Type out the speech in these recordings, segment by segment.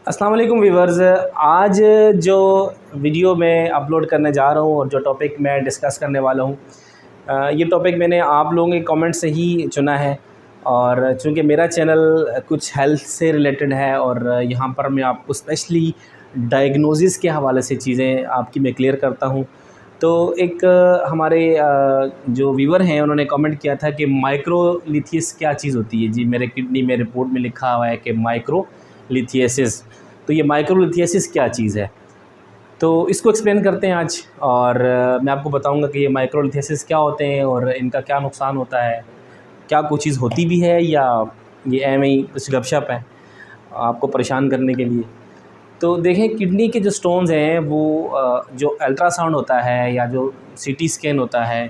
अस्सलाम वालेकुम व्यूवर्स। आज जो वीडियो मैं अपलोड करने जा रहा हूँ और जो टॉपिक मैं डिस्कस करने वाला हूँ, ये टॉपिक मैंने आप लोगों के कमेंट से ही चुना है। और चूँकि मेरा चैनल कुछ हेल्थ से रिलेटेड है और यहाँ पर मैं आपको स्पेशली डायग्नोसिस के हवाले से चीज़ें आपकी मैं क्लियर करता हूँ। तो एक हमारे जो व्यूवर हैं उन्होंने कमेंट किया था कि माइक्रोलिथियस क्या चीज़ होती है। जी, मेरे किडनी में रिपोर्ट में लिखा हुआ है कि माइक्रोलिथियसिस। तो ये माइक्रोलिथियसिस क्या चीज़ है, तो इसको एक्सप्लेन करते हैं आज। और मैं आपको बताऊंगा कि ये माइक्रोलिथियसिस क्या होते हैं और इनका क्या नुकसान होता है, क्या कोई चीज़ होती भी है या ये एम ही कुछ गपशप है आपको परेशान करने के लिए। तो देखें, किडनी के जो स्टोन्स हैं वो जो अल्ट्रासाउंड होता है या जो सीटी स्कैन होता है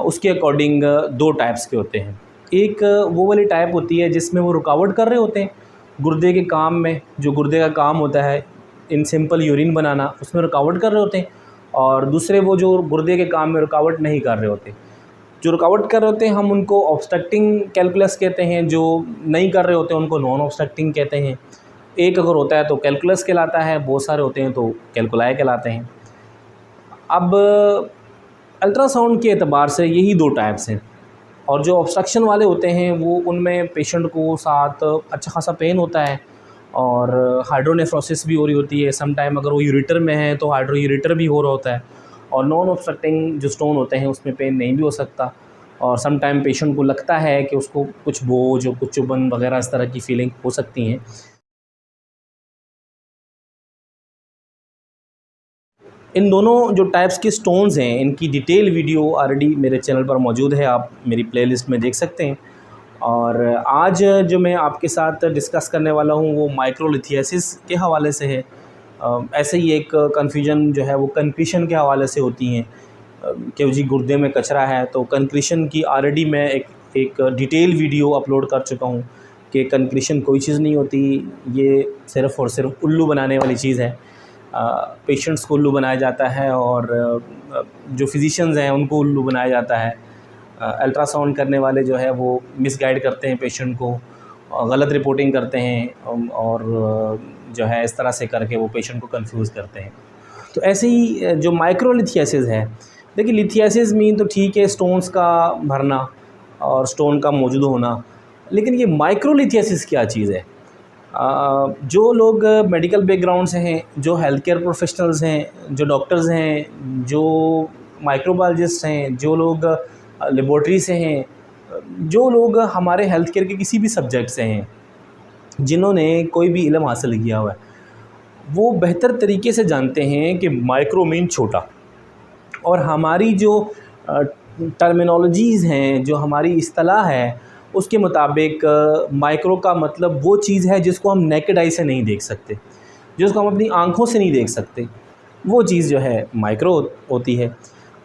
उसके अकॉर्डिंग दो टाइप्स के होते हैं। एक वो वाली टाइप होती है जिसमें वो रुकावट कर रहे होते हैं गुर्दे के काम में, जो गुर्दे का काम होता है इन सिंपल यूरिन बनाना, उसमें रुकावट कर रहे होते हैं। और दूसरे वो जो गुर्दे के काम में रुकावट नहीं कर रहे होते। जो रुकावट कर रहे होते हैं हम उनको ऑब्स्ट्रक्टिंग कैलकुलस कहते हैं, जो नहीं कर रहे होते हैं उनको नॉन ऑब्स्ट्रक्टिंग कहते हैं। एक अगर होता है तो कैलकुलस कहलाता है, बहुत सारे होते हैं तो कैलकुलाई कहलाते हैं। अब अल्ट्रासाउंड के एतबार से यही दो टाइप्स हैं। और जो ऑब्स्ट्रक्शन वाले होते हैं वो उनमें पेशेंट को साथ अच्छा खासा पेन होता है और हाइड्रोनेफ्रोसिस भी हो रही होती है। सम टाइम अगर वो यूरेटर में है तो हाइड्रो भी हो रहा होता है। और नॉन ऑब्स्ट्रक्टिंग जो स्टोन होते हैं उसमें पेन नहीं भी हो सकता। और सम टाइम पेशेंट को लगता है कि उसको कुछ बोझ और कुछ चुभन वगैरह इस तरह की फीलिंग हो सकती हैं। इन दोनों जो टाइप्स के स्टोन्स हैं इनकी डिटेल वीडियो ऑलरेडी मेरे चैनल पर मौजूद है, आप मेरी प्लेलिस्ट में देख सकते हैं। और आज जो मैं आपके साथ डिस्कस करने वाला हूँ वो माइक्रोलिथियसिस के हवाले से है। ऐसे ही एक कन्फ्यूजन जो है वो कंक्रीशन के हवाले से होती हैं कि जी गुर्दे में कचरा है। तो कंक्रीशन की ऑलरेडी मैं एक डिटेल वीडियो अपलोड कर चुका हूँ कि कंक्रीशन कोई चीज़ नहीं होती, ये सिर्फ़ और सिर्फ उल्लू बनाने वाली चीज़ है। पेशेंट्स को उल्लू बनाया जाता है और जो फिजिशियंस हैं उनको उल्लू बनाया जाता है। अल्ट्रासाउंड करने वाले जो है वो मिसगाइड करते हैं पेशेंट को, गलत रिपोर्टिंग करते हैं और जो है इस तरह से करके वो पेशेंट को कंफ्यूज करते हैं। तो ऐसे ही जो माइक्रोलिथियसिस है, देखिए लिथियसिस मीन तो ठीक है स्टोन्स का भरना और स्टोन का मौजूद होना, लेकिन ये माइक्रोलिथियसिस क्या चीज़ है। जो लोग मेडिकल बैकग्राउंड से हैं, जो हेल्थ केयर प्रोफेशनल्स हैं, जो डॉक्टर्स हैं, जो माइक्रोबायोलॉजिस्ट हैं, जो लोग लेबॉर्ट्री से हैं, जो लोग हमारे हेल्थ केयर के किसी भी सब्जेक्ट से हैं, जिन्होंने कोई भी इल्म हासिल किया हुआ है, वो बेहतर तरीके से जानते हैं कि माइक्रो मीन छोटा। और हमारी जो टर्मिनोलॉजीज़ हैं, जो हमारी इस्तिलाह है, उसके मुताबिक माइक्रो का मतलब वो चीज़ है जिसको हम नेकेड आई से नहीं देख सकते, जिसको हम अपनी आँखों से नहीं देख सकते, वो चीज़ जो है माइक्रो होती है।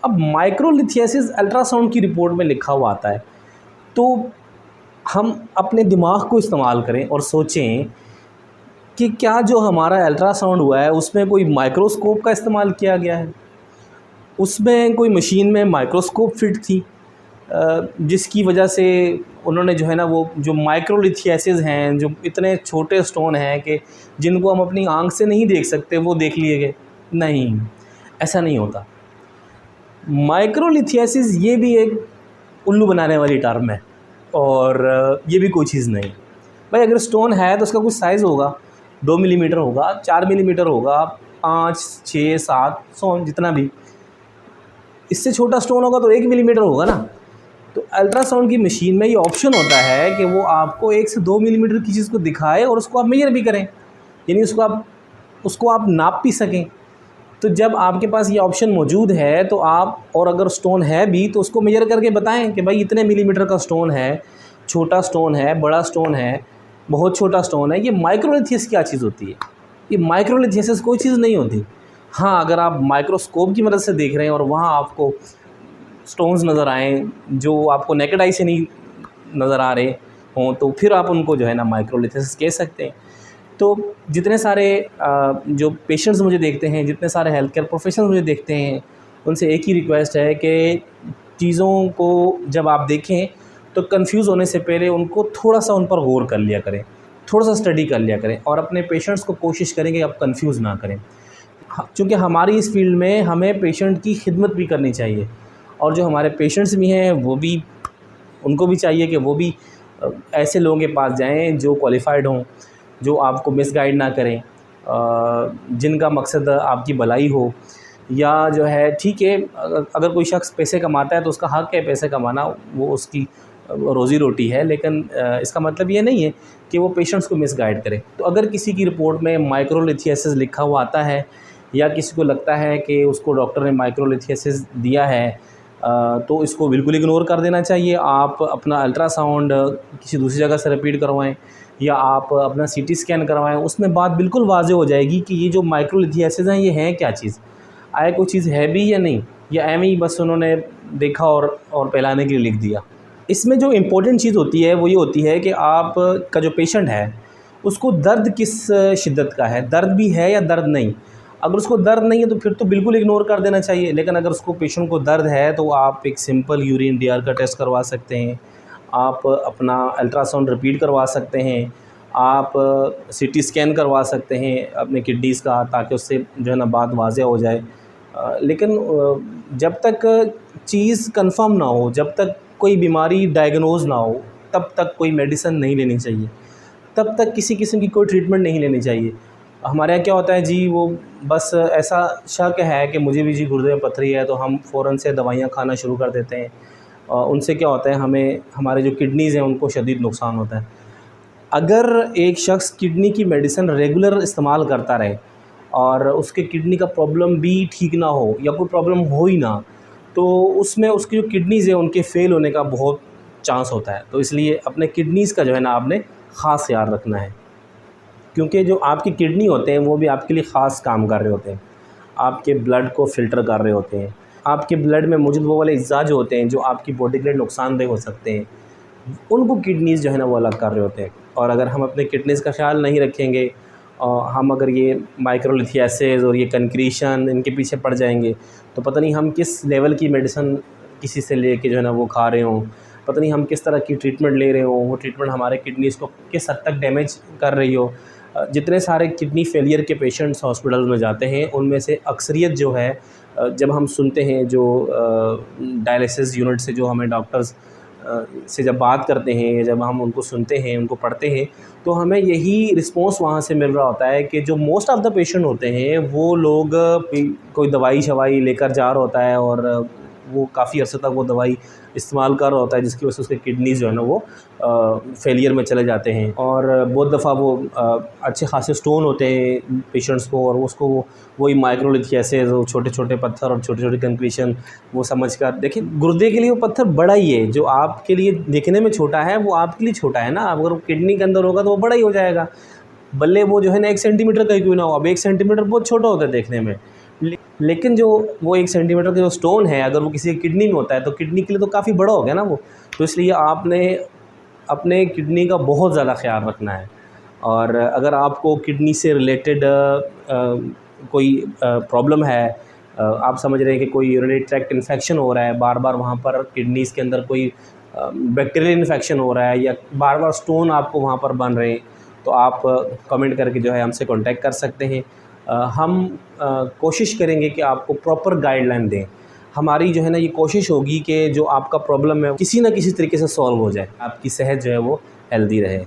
अब माइक्रोलिथियसिस अल्ट्रासाउंड की रिपोर्ट में लिखा हुआ आता है, तो हम अपने दिमाग को इस्तेमाल करें और सोचें कि क्या जो हमारा अल्ट्रासाउंड हुआ है उसमें कोई माइक्रोस्कोप का इस्तेमाल किया गया है, उसमें कोई मशीन में माइक्रोस्कोप फिट थी जिसकी वजह से उन्होंने जो है ना वो जो माइक्रोलिथियसिस हैं, जो इतने छोटे स्टोन हैं कि जिनको हम अपनी आँख से नहीं देख सकते, वो देख लिए गए। नहीं, ऐसा नहीं होता। माइक्रोलिथियसिस ये भी एक उल्लू बनाने वाली टर्म है और ये भी कोई चीज़ नहीं। भाई अगर स्टोन है तो उसका कुछ साइज़ होगा, 2 मिलीमीटर होगा, 4 मिलीमीटर होगा, 5, 6, 7, 100 जितना भी। इससे छोटा स्टोन होगा तो 1 मिलीमीटर होगा ना। तो अल्ट्रासाउंड की मशीन में ये ऑप्शन होता है कि वो आपको 1 से 2 मिलीमीटर की चीज़ को दिखाए और उसको आप मेजर भी करें, यानी उसको आप नाप भी सकें। तो जब आपके पास ये ऑप्शन मौजूद है तो आप, और अगर स्टोन है भी तो उसको मेजर करके बताएं कि भाई इतने मिलीमीटर का स्टोन है, छोटा स्टोन है, बड़ा स्टोन है, बहुत छोटा स्टोन है। ये माइक्रोलिथियस क्या चीज़ होती है? ये माइक्रोलिथियसिस कोई चीज़ नहीं होती। हाँ, अगर आप माइक्रोस्कोप की मदद से देख रहे हैं और वहाँ आपको स्टोन्स नज़र आएँ जो आपको नेकेड आई से नहीं नज़र आ रहे हों, तो फिर आप उनको जो है ना माइक्रोलिथियसिस कह सकते हैं। तो जितने सारे जो पेशेंट्स मुझे देखते हैं, जितने सारे हेल्थ केयर प्रोफेशनल्स मुझे देखते हैं, उनसे एक ही रिक्वेस्ट है कि चीज़ों को जब आप देखें तो कंफ्यूज होने से पहले उनको थोड़ा सा उन पर गौर कर लिया करें। थोड़ा सा स्टडी कर लिया करें और अपने पेशेंट्स को कोशिश करें कि आप कंफ्यूज ना करें। चूँकि हमारी इस फील्ड में हमें पेशेंट की खिदमत भी करनी चाहिए, और जो हमारे पेशेंट्स भी हैं वो भी, उनको भी चाहिए कि वो भी ऐसे लोगों के पास जाएँ जो क्वालिफ़ाइड हों, जो आपको मिसगाइड ना करें, जिनका मकसद आपकी भलाई हो। या जो है ठीक है, अगर कोई शख्स पैसे कमाता है तो उसका हक़ है पैसे कमाना, वो उसकी रोज़ी रोटी है, लेकिन इसका मतलब ये नहीं है कि वो पेशेंट्स को मिसगाइड करे। तो अगर किसी की रिपोर्ट में माइक्रोलिथियासिस लिखा हुआ आता है, या किसी को लगता है कि उसको डॉक्टर ने माइक्रोलिथियासिस दिया है, तो इसको बिल्कुल इग्नोर कर देना चाहिए। आप अपना अल्ट्रासाउंड किसी दूसरी जगह से रिपीट करवाएं, या आप अपना सीटी स्कैन करवाएं, उसमें बात बिल्कुल वाज़ेह हो जाएगी कि ये जो माइक्रोलिथियासिस हैं ये हैं क्या चीज़, आए कोई चीज़ है भी या नहीं, या एवं ही बस उन्होंने देखा और फैलाने के लिए लिख दिया। इसमें जो इम्पोर्टेंट चीज़ होती है वो ये होती है कि आप का जो पेशेंट है उसको दर्द किस शिद्दत का है, दर्द भी है या दर्द नहीं। अगर उसको दर्द नहीं है तो फिर तो बिल्कुल इग्नोर कर देना चाहिए, लेकिन अगर उसको पेशेंट को दर्द है तो आप एक सिंपल यूरिन डीआर का टेस्ट करवा सकते हैं, आप अपना अल्ट्रासाउंड रिपीट करवा सकते हैं, आप सीटी स्कैन करवा सकते हैं अपने किडनीज़ का, ताकि उससे जो है ना बात वाज़ेह हो जाए। लेकिन जब तक चीज़ कंफर्म ना हो, जब तक कोई बीमारी डायग्नोज़ ना हो, तब तक कोई मेडिसिन नहीं लेनी चाहिए, तब तक किसी किस्म की कोई ट्रीटमेंट नहीं लेनी चाहिए। हमारे यहाँ क्या होता है जी, वो बस ऐसा शक है कि मुझे भी जी गुर्दे में पथरी है, तो हम फ़ौरन से दवाइयाँ खाना शुरू कर देते हैं। उनसे क्या होता है, हमें हमारे जो किडनीज़ हैं उनको शदीद नुकसान होता है। अगर एक शख्स किडनी की मेडिसिन रेगुलर इस्तेमाल करता रहे और उसके किडनी का प्रॉब्लम भी ठीक ना हो, या कोई प्रॉब्लम हो ही ना, तो उसमें उसकी जो किडनीज़ हैं उनके फ़ेल होने का बहुत चांस होता है। तो इसलिए अपने किडनीज़ का जो है ना आपने ख़ास ख्याल रखना है, क्योंकि जो आपकी किडनी होते हैं वो भी आपके लिए ख़ास काम कर रहे होते हैं, आपके ब्लड को फ़िल्टर कर रहे होते हैं। आपके ब्लड में मौजूद वो वाले अज़्ज़ा जो होते हैं जो आपकी बॉडी के लिए नुकसानदेह हो सकते हैं, उनको किडनीज़ जो है ना वो अलग कर रहे होते हैं। और अगर हम अपने किडनीज़ का ख्याल नहीं रखेंगे, हम अगर ये माइक्रोलिथियासिस और ये कंक्रीशन इनके पीछे पड़ जाएंगे, तो पता नहीं हम किस लेवल की मेडिसिन किसी से लेके जो है ना वो खा रहे हों, पता नहीं हम किस तरह की ट्रीटमेंट ले रहे हों, वो ट्रीटमेंट हमारे किडनीज़ को किस हद तक डैमेज कर रही हो। जितने सारे किडनी फेलियर के पेशेंट्स हॉस्पिटल में जाते हैं, उनमें से अक्सरियत जो है, जब हम सुनते हैं जो डायलिसिस यूनिट से जो हमें डॉक्टर्स से जब बात करते हैं, जब हम उनको सुनते हैं, उनको पढ़ते हैं, तो हमें यही रिस्पॉन्स वहाँ से मिल रहा होता है कि जो मोस्ट ऑफ़ द पेशेंट होते हैं वो लोग कोई दवाई शवाई लेकर जा रहा होता है, और वो काफ़ी अर्से तक वो दवाई इस्तेमाल कर रहा होता है, जिसकी वजह से उसके किडनीज़ जो है ना वो फेलियर में चले जाते हैं। और बहुत दफ़ा वो अच्छे खासे स्टोन होते हैं पेशेंट्स को, और उसको वही माइक्रोलिथियासिस, वो छोटे छोटे पत्थर और छोटे छोटे कंक्रीशन वो समझकर, देखिए गुर्दे के लिए वो पत्थर बड़ा ही है, जो आपके लिए दिखने में छोटा है वो आपके लिए छोटा है ना। अगर वो किडनी के अंदर होगा तो वो बड़ा ही हो जाएगा, भले वो जो है ना 1 सेंटीमीटर का क्यों ना हो। अब 1 सेंटीमीटर बहुत छोटा होता है देखने में, लेकिन जो वो 1 सेंटीमीटर का जो स्टोन है, अगर वो किसी की किडनी में होता है तो किडनी के लिए तो काफ़ी बड़ा हो गया ना वो। तो इसलिए आपने अपने किडनी का बहुत ज़्यादा ख्याल रखना है। और अगर आपको किडनी से रिलेटेड कोई प्रॉब्लम है, आप समझ रहे हैं कि कोई यूरिनरी ट्रैक्ट इन्फेक्शन हो रहा है, बार बार वहाँ पर किडनीज़ के अंदर कोई बैक्टीरियल इन्फेक्शन हो रहा है, या बार बार स्टोन आपको वहाँ पर बन रहे हैं, तो आप कमेंट करके जो है हमसे कांटेक्ट कर सकते हैं। हम कोशिश करेंगे कि आपको प्रॉपर गाइडलाइन दें। हमारी जो है ना ये कोशिश होगी कि जो आपका प्रॉब्लम है किसी न किसी तरीके से सॉल्व हो जाए, आपकी सेहत जो है वो हेल्दी रहे।